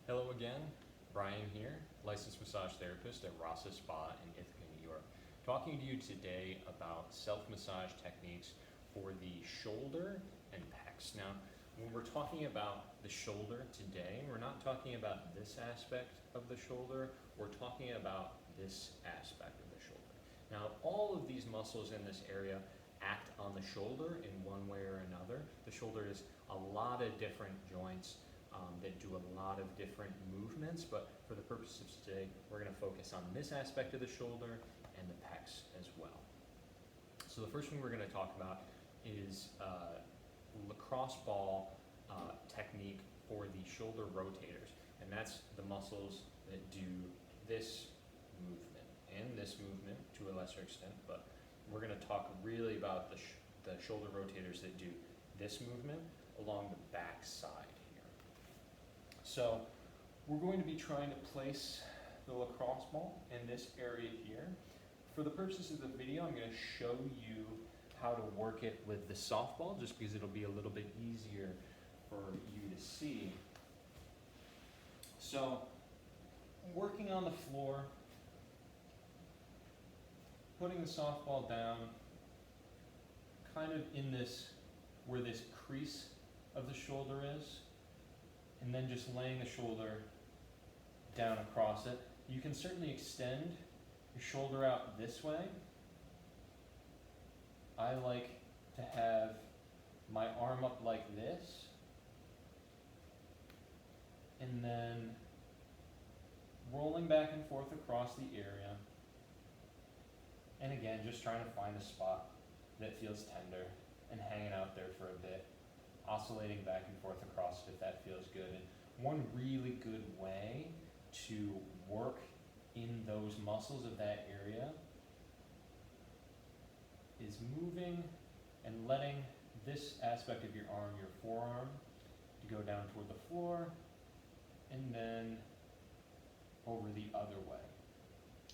Hello again, Brian here, licensed massage therapist at Rasa Spa in Ithaca, New York. Talking to you today about self-massage techniques for the shoulder and pecs. Now, when we're talking about the shoulder today, we're not talking about this aspect of the shoulder, we're talking about this aspect of the shoulder. Now, all of these muscles in this area act on the shoulder in one way or another. The shoulder is a lot of different joints that do a lot of different movements, but for the purposes of today, we're going to focus on this aspect of the shoulder and the pecs as well. So the first one we're going to talk about is lacrosse ball technique for the shoulder rotators, and that's the muscles that do this movement and this movement to a lesser extent, but we're going to talk really about the shoulder rotators that do this movement along the back side. So we're going to be trying to place the lacrosse ball in this area here. For the purposes of the video, I'm going to show you how to work it with the softball, just because it'll be a little bit easier for you to see. So working on the floor, putting the softball down, kind of in this, where this crease of the shoulder is, and then just laying the shoulder down across it. You can certainly extend your shoulder out this way. I like to have my arm up like this, and then rolling back and forth across the area. And again, just trying to find a spot that feels tender and hanging out there for a bit, oscillating back and forth across it if that feels good. And one really good way to work in those muscles of that area is moving and letting this aspect of your arm, your forearm, to go down toward the floor, and then over the other way.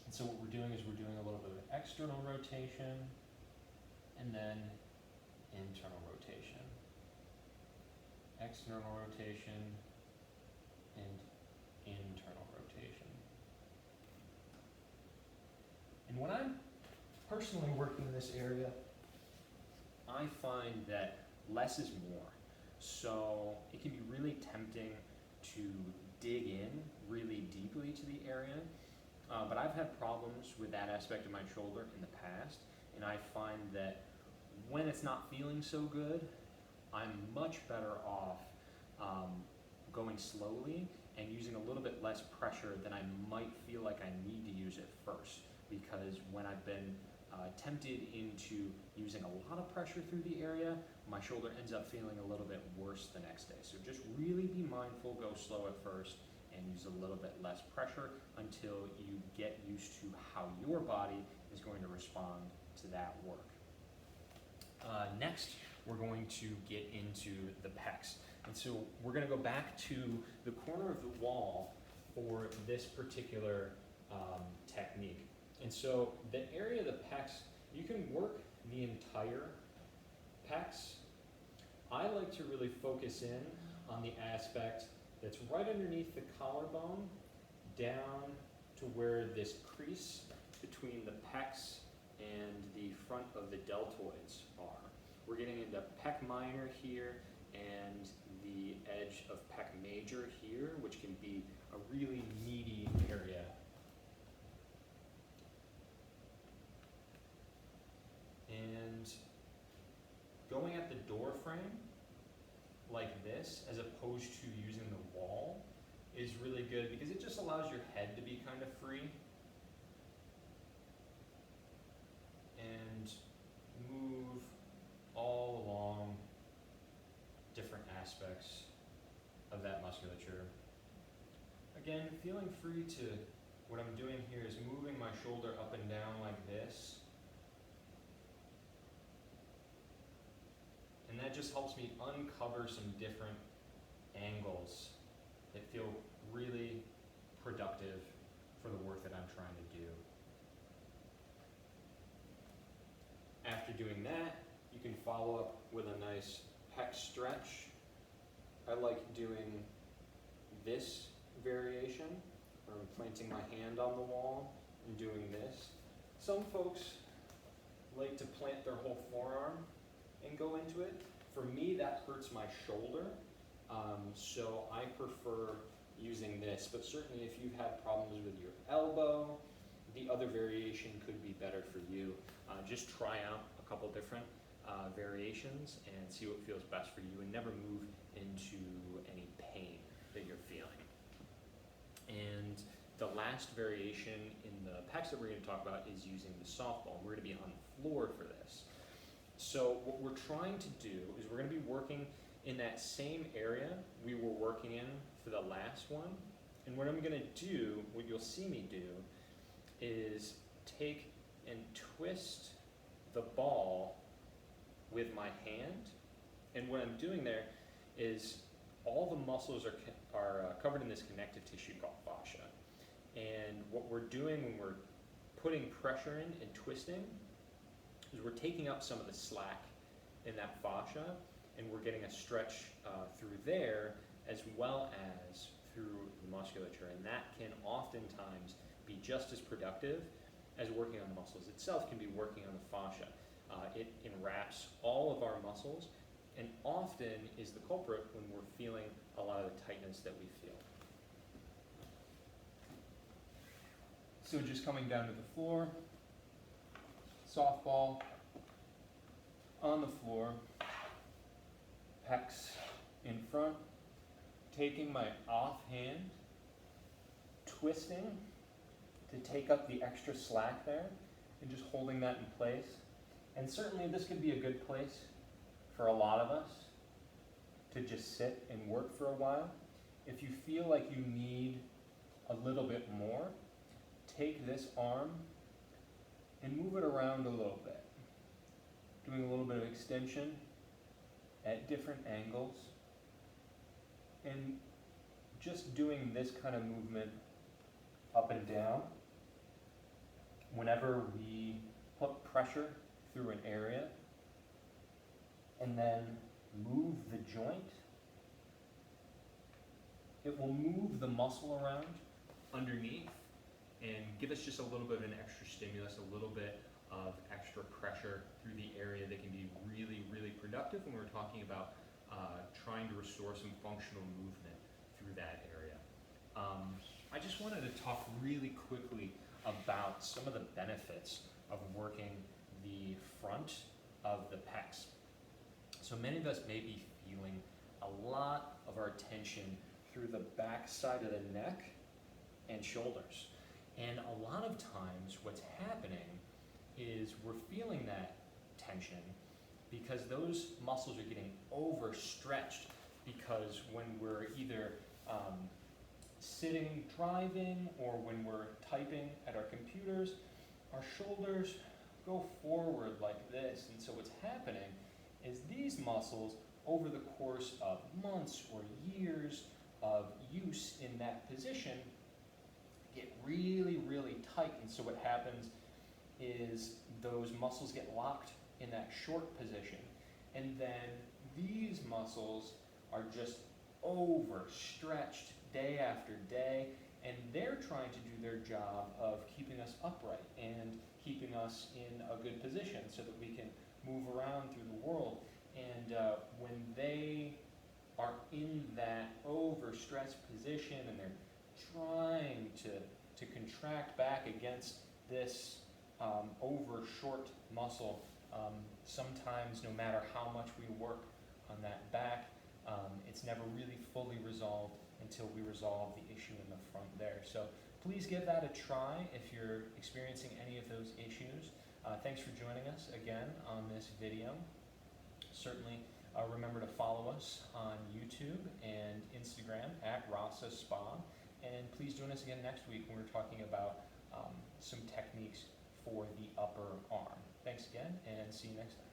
And so what we're doing is we're doing a little bit of external rotation and then internal rotation. External rotation and internal rotation. And when I'm personally working in this area, I find that less is more. So it can be really tempting to dig in really deeply to the area, but I've had problems with that aspect of my shoulder in the past, and I find that when it's not feeling so good, I'm much better off going slowly and using a little bit less pressure than I might feel like I need to use at first. Because when I've been tempted into using a lot of pressure through the area, my shoulder ends up feeling a little bit worse the next day. So just really be mindful, go slow at first, and use a little bit less pressure until you get used to how your body is going to respond to that work. Next, we're going to get into the pecs. And so we're going to go back to the corner of the wall for this particular technique. And so the area of the pecs, you can work the entire pecs. I like to really focus in on the aspect that's right underneath the collarbone down to where this crease between the pecs and the front of the deltoids are. We're getting into pec minor here and the edge of pec major here, which can be a really meaty area. And going at the door frame like this, as opposed to using the wall, is really good because it just allows your head to be kind of free and move all along different aspects of that musculature. Again, feeling free to, what I'm doing here is moving my shoulder up and down like this. And that just helps me uncover some different angles that feel really productive for the work that I'm trying to do. After doing that, you can follow up with a nice pec stretch. I like doing this variation, where I'm planting my hand on the wall and doing this. Some folks like to plant their whole forearm and go into it. For me, that hurts my shoulder, so I prefer using this. But certainly if you've had problems with your elbow, the other variation could be better for you. Just try out a couple different variations and see what feels best for you, and never move into any pain that you're feeling. And the last variation in the pecs that we're going to talk about is using the softball. We're going to be on the floor for this. So what we're trying to do is we're going to be working in that same area we were working in for the last one. And what I'm going to do, what you'll see me do, is take and twist the ball with my hand. And what I'm doing there is all the muscles are covered in this connective tissue called fascia. And what we're doing when we're putting pressure in and twisting is we're taking up some of the slack in that fascia, and we're getting a stretch through there as well as through the musculature. And that can oftentimes be just as productive as working on the muscles itself can be working on the fascia. It enwraps all of our muscles and often is the culprit when we're feeling a lot of the tightness that we feel. So just coming down to the floor, softball on the floor, pecs in front, taking my offhand, twisting to take up the extra slack there, and just holding that in place. And certainly this could be a good place for a lot of us to just sit and work for a while. If you feel like you need a little bit more, take this arm and move it around a little bit, doing a little bit of extension at different angles, and just doing this kind of movement up and down. Whenever we put pressure through an area and then move the joint, it will move the muscle around underneath and give us just a little bit of an extra stimulus, a little bit of extra pressure through the area that can be really, really productive when we're talking about trying to restore some functional movement through that area. I just wanted to talk really quickly about some of the benefits of working the front of the pecs. So many of us may be feeling a lot of our tension through the back side of the neck and shoulders. And a lot of times what's happening is we're feeling that tension because those muscles are getting overstretched, because when we're either sitting driving or when we're typing at our computers, our shoulders go forward like this. And so what's happening is these muscles, over the course of months or years of use in that position, get really, really tight. And so what happens is those muscles get locked in that short position. And then these muscles are just overstretched day after day, and they're trying to do their job of keeping us upright and keeping us in a good position so that we can move around through the world. And when they are in that overstretched position and they're trying to contract back against this over short muscle, sometimes no matter how much we work on that back, it's never really fully resolved until we resolve the issue in the front there. So please give that a try if you're experiencing any of those issues. Thanks for joining us again on this video. Certainly remember to follow us on YouTube and Instagram at Rasa Spa. And please join us again next week when we're talking about some techniques for the upper arm. Thanks again, and see you next time.